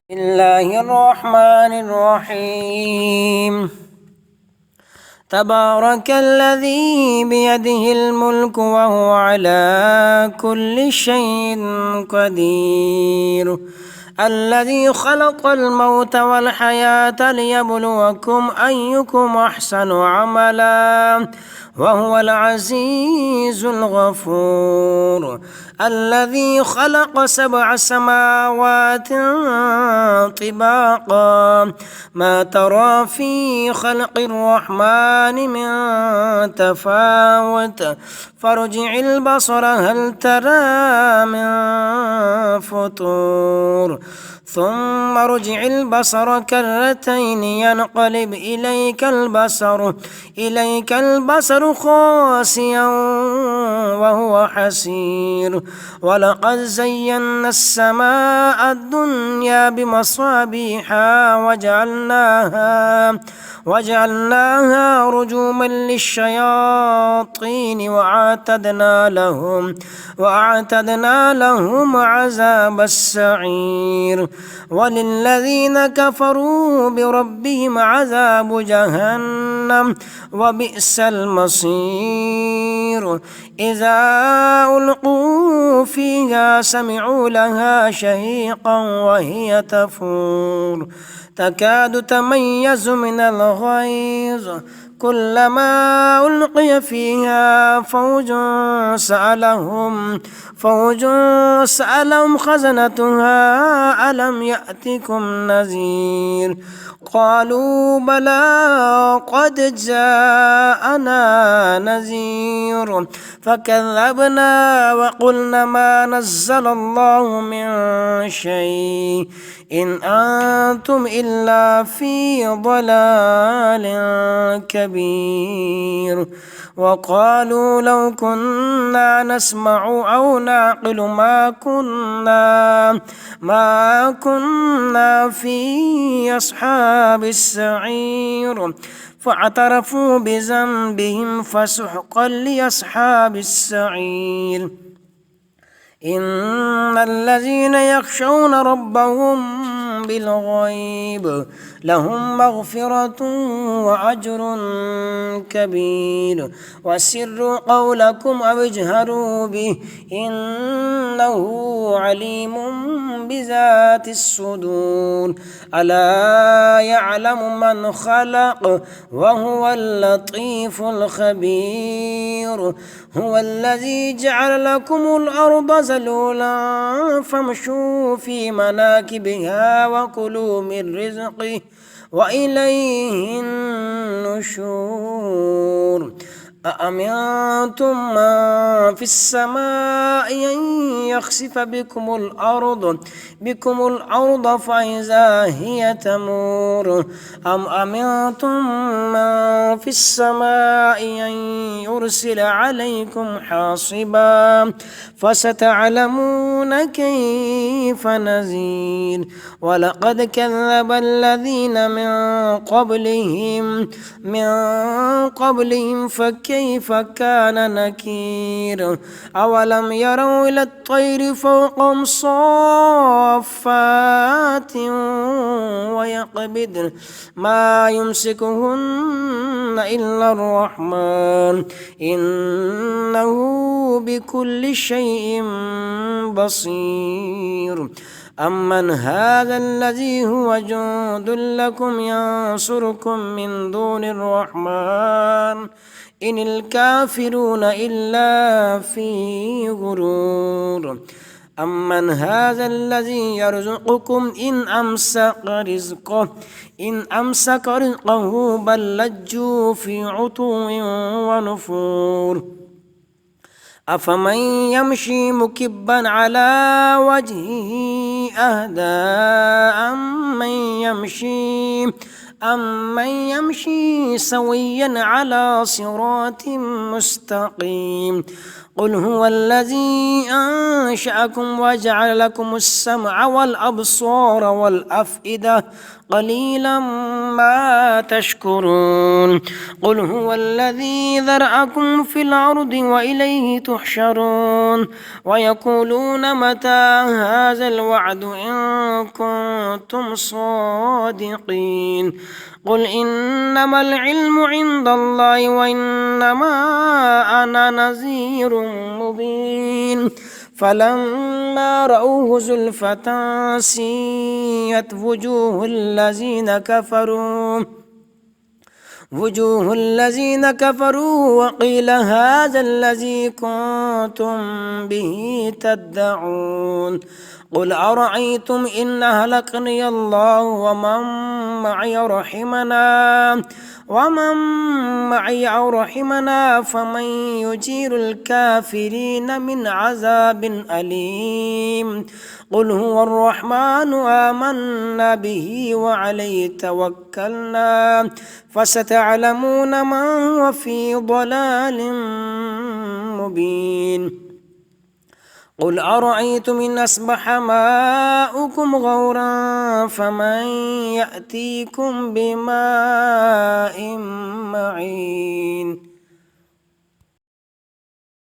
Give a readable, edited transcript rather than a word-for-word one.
بسم الله الرحمن الرحيم. تبارك الذي بيده الملك وهو على كل شيء قدير، الذي خلق الموت والحياة ليبلوكم أيكم أحسن عملا وهو العزيز الغفور، الذي خلق 7 سماوات طباقا ما ترى في خلق الرحمن من تفاوت فارجع البصر هل ترى من فطور ثم ارجع البصر كرتين ينقلب إليك البصر خاسئا وهو حسير، ولقد زينا السماء الدنيا بمصابيح وجعلناها رجوما للشياطين وأعتدنا لهم عذاب السعير، وللذين كفروا بربهم عذاب جهنم وبئس المصير. إذا ألقوا فيها سمعوا لها شهيقا وهي تفور تكاد تميز من الغيظ، كلما ألقي فيها فوج سألهم خزنتها ألم يأتكم نذير، قالوا بلى قد جاءنا نذير فكذبنا وقلنا ما نزل الله من شيء إن أنتم إلا في ضلال كبير، وقالوا لو كنا نسمع أو نعقل ما كنا في أصحاب السعير، فاعترفوا بذنبهم فسحقا لأصحاب السعير. إن الذين يخشون ربهم بالغيب لهم مغفرة وأجر كبير، وسروا قولكم أو اجهروا به إنه عليم بذات الصدور، ألا يعلم من خلق وهو اللطيف الخبير، هو الذي جعل لكم الأرض ذلولا فامشوا في مناكبها وكلوا من رزقه وإليه النشور. أأمنتم من في السماء أن يخسف بكم الأرض فإذا هي تمور، أم أمنتم من في السماء أن يرسل عليكم حاصبا فستعلمون كيف نذير. ولقد كذب الذين من قبلهم فكيف كان نكير، أولم يروا إلى الطير فوقهم صافات ويقبضن ما يمسكهن إلا الرحمن إنه بكل شيء بصير. أمن هذا الذي هو جند لكم ينصركم من دون الرحمن إن الكافرون إلا في غرور. أمن هذا الذي يرزقكم إن أمسك رزقه بل لجوا في عتو ونفور. أفمن يمشي مكبا على وجهه أهدى أمن يمشي سويا على صراط مستقيم، قل هو الذي أنشأكم وجعل لكم السمع والأبصار والأفئدة قليلا ما تشكرون قل هو الذي ذرأكم في الأرض وإليه تحشرون ويقولون متى هذا الوعد إن كنتم صادقين قل إنما العلم عند الله وإنما أنا نذير مبين فلما رأوه زلفة سيئت وجوه الذين كفروا وقيل هذا الذي كنتم به تدعون قل أرأيتم إن أهلكني الله ومن معي أو رحمنا فمن يجير الكافرين من عذاب أليم قل هو الرحمن آمنا به وعليه توكلنا فستعلمون من هو في ضلال مبين قل أرأيتم إن أصبح ماؤكم غورا فمن يأتيكم بماء